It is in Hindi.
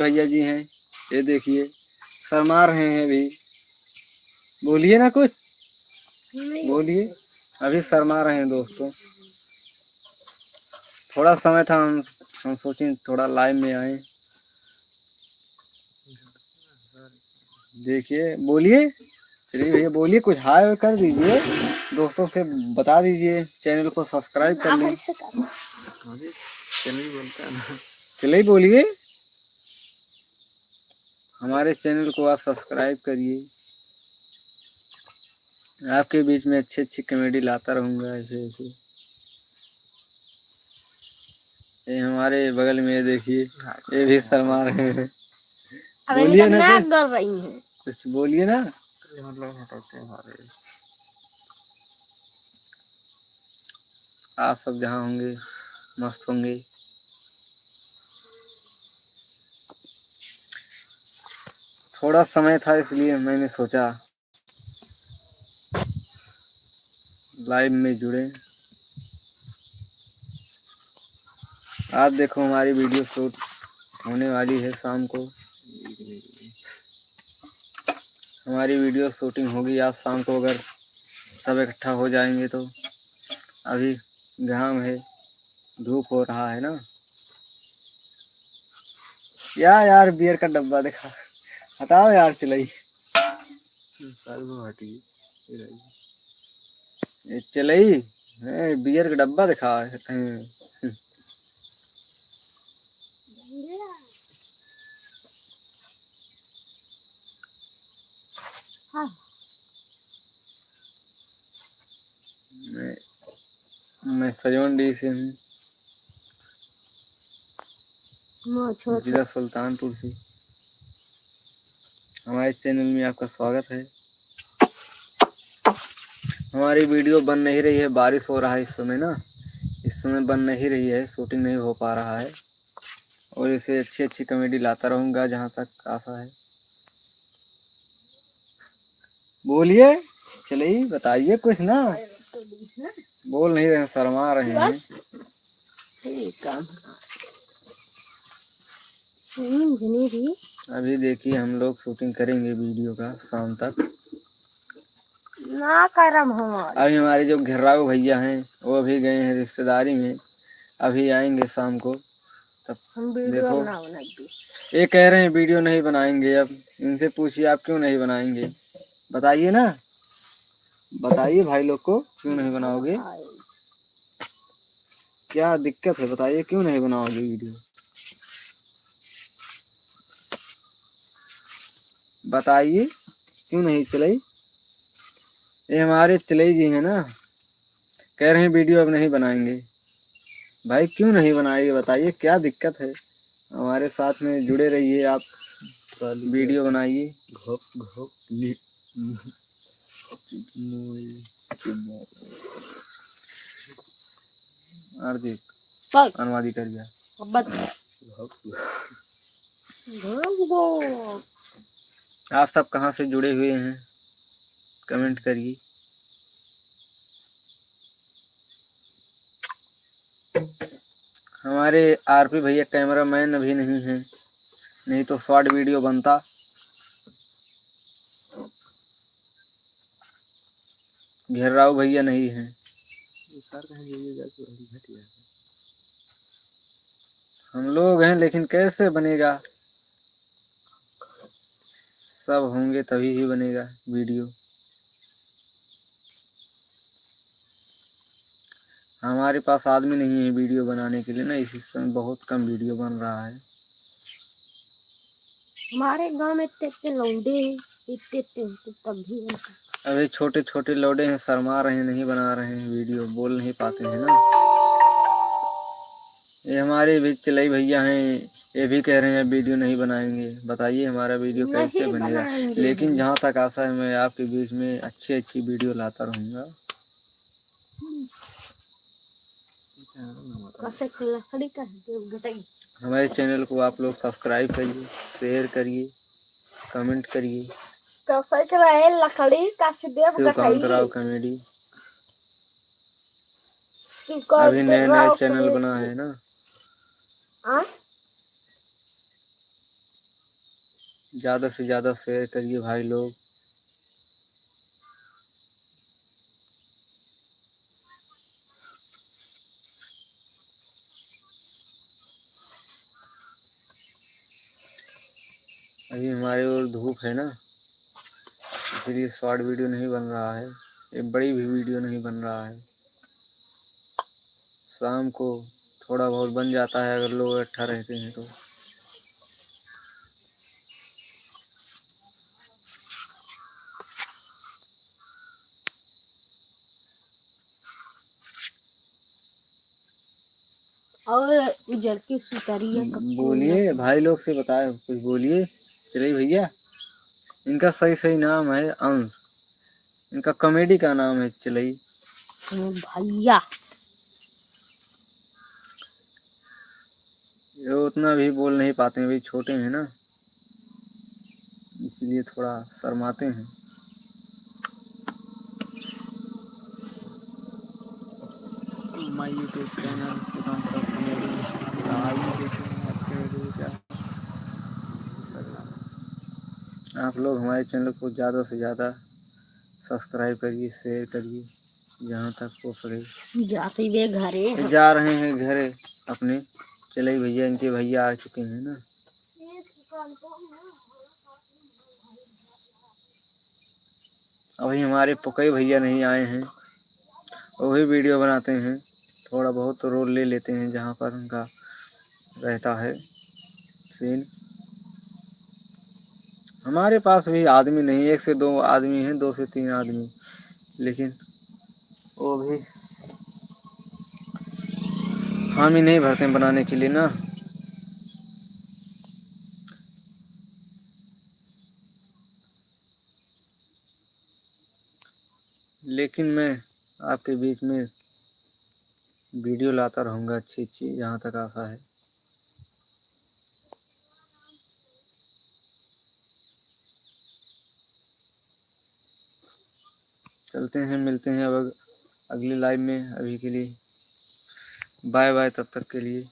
भैया जी हैं, ये देखिए शर्मा रहे हैं अभी। बोलिए ना कुछ, बोलिए। अभी शर्मा रहे हैं दोस्तों। थोड़ा समय था, हम सोचे थोड़ा लाइव में आए। देखिए, बोलिए। चलिए भैया बोलिए, कुछ हाय कर दीजिए, दोस्तों से बता दीजिए, चैनल को सब्सक्राइब कर लें। चलिए बोलिए, हमारे चैनल को आप सब्सक्राइब करिए। आपके बीच में अच्छी अच्छी कॉमेडी लाता रहूँगा ऐसे ऐसे। ये हमारे बगल में देखिए, ये भी शर्मा रहे हैं। बोलिए ना कुछ बोलिए ना। आप सब जहाँ होंगे मस्त होंगे। थोड़ा समय था इसलिए मैंने सोचा लाइव में जुड़े। आज देखो हमारी वीडियो शूट होने वाली है शाम को। हमारी वीडियो शूटिंग होगी आज शाम को, अगर सब इकट्ठा हो जाएंगे तो। अभी घाम है, धूप हो रहा है ना। यार बियर का डब्बा दिखा, हटाओ यार चिलई। चिलई बियर का डब्बा दिखा है। मैं सजौन से हूँ, जिला सुल्तानपुर से। हमारे चैनल में आपका स्वागत है। हमारी वीडियो बन नहीं रही है, बारिश हो रहा है इस समय ना, इस समय बन नहीं रही है, शूटिंग नहीं हो पा रहा है। और इसे अच्छी अच्छी कॉमेडी लाता रहूँगा जहाँ तक आशा है। बोलिए, चलिए बताइए कुछ ना। बोल नहीं रहे, शर्मा रहे हैं। अभी देखिए हम लोग शूटिंग करेंगे वीडियो का शाम तक ना करम। अभी हमारे जो घेराव भैया हैं वो अभी गए हैं रिश्तेदारी में, अभी आएंगे शाम को। तब देखो ये कह रहे हैं वीडियो नहीं बनाएंगे। अब इनसे पूछिए आप क्यों नहीं बनाएंगे, बताइए ना, बताइए भाई लोग को क्यों नहीं बनाओगे, क्या दिक्कत है बताइए, क्यों नहीं बनाओगे वीडियो, बताइए क्यों नहीं। चलई, ये हमारे चलई जी हैं ना, कह रहे हैं वीडियो अब नहीं बनाएंगे। भाई क्यों नहीं बनाएंगे बताइए, क्या दिक्कत है। हमारे साथ में जुड़े रहिए आप, वीडियो बनाइए। अनुवादी कर गया। आप सब कहाँ से जुड़े हुए हैं कमेंट करिए। हमारे आरपी भैया कैमरा मैन अभी नहीं है, नहीं तो शॉर्ट वीडियो बनता। घेराव भैया नहीं है। हम लोग हैं लेकिन कैसे बनेगा, सब होंगे तभी ही बनेगा वीडियो। हमारे पास आदमी नहीं है वीडियो बनाने के लिए ना, इस समय बहुत कम वीडियो बन रहा है। हमारे गांव में इतने लौंडे इतने तब भी अभी छोटे छोटे लौंडे हैं, शर्मा रहे हैं, नहीं बना रहे हैं वीडियो, बोल नहीं पाते हैं ना। ये हमारे भी चिलई भैया हैं, ये भी कह रहे हैं वीडियो नहीं बनाएंगे। बताइए हमारा वीडियो कैसे बनेगा। लेकिन जहाँ तक आशा है मैं आपके बीच में अच्छी अच्छी वीडियो लाता रहूँगा। हमारे चैनल को आप लोग सब्सक्राइब करिए, शेयर करिए, कमेंट करिए। शिवकांतराव कॉमेडी अभी नया नया चैनल बना है ना। ज़्यादा से ज़्यादा शेयर करिए भाई लोग। अभी हमारे और धूप है ना, इसलिए शॉर्ट वीडियो नहीं बन रहा है, एक बड़ी भी वीडियो नहीं बन रहा है। शाम को थोड़ा बहुत बन जाता है अगर लोग इकट्ठा रहते हैं तो। और उजर की सुतरिया बोलिए भाई लोग से, बताए कुछ बोलिए। चलिए भैया, इनका सही सही नाम है अंश, इनका कॉमेडी का नाम है चलई भैया। ये उतना भी बोल नहीं पाते हैं, भाई छोटे हैं ना, इसलिए थोड़ा शर्माते हैं। माय यूट्यूब चैनल सुशांत का कॉमेडी, आइए देखें आपके वीडियो क्या। आप लोग हमारे चैनल को ज़्यादा से ज़्यादा सब्सक्राइब करिए, शेयर करिए, जहाँ तक हो सके। जाते हुए घरे जा रहे हैं घरे अपने। चले भैया, इनके भैया आ चुके हैं ना। अभी हमारे पुकई भैया नहीं आए हैं, वही वीडियो बनाते हैं, थोड़ा बहुत रोल ले लेते हैं जहाँ पर उनका रहता है सीन। हमारे पास भी आदमी नहीं, 1 से 2 आदमी हैं, 2 से 3 आदमी, लेकिन वो भी हामी नहीं भरते हैं बनाने के लिए ना। लेकिन मैं आपके बीच में वीडियो लाता रहूँगा अच्छी अच्छी, जहाँ तक आशा है। चलते हैं, मिलते हैं अब अगले लाइव में। अभी के लिए बाय बाय, तब तक के लिए।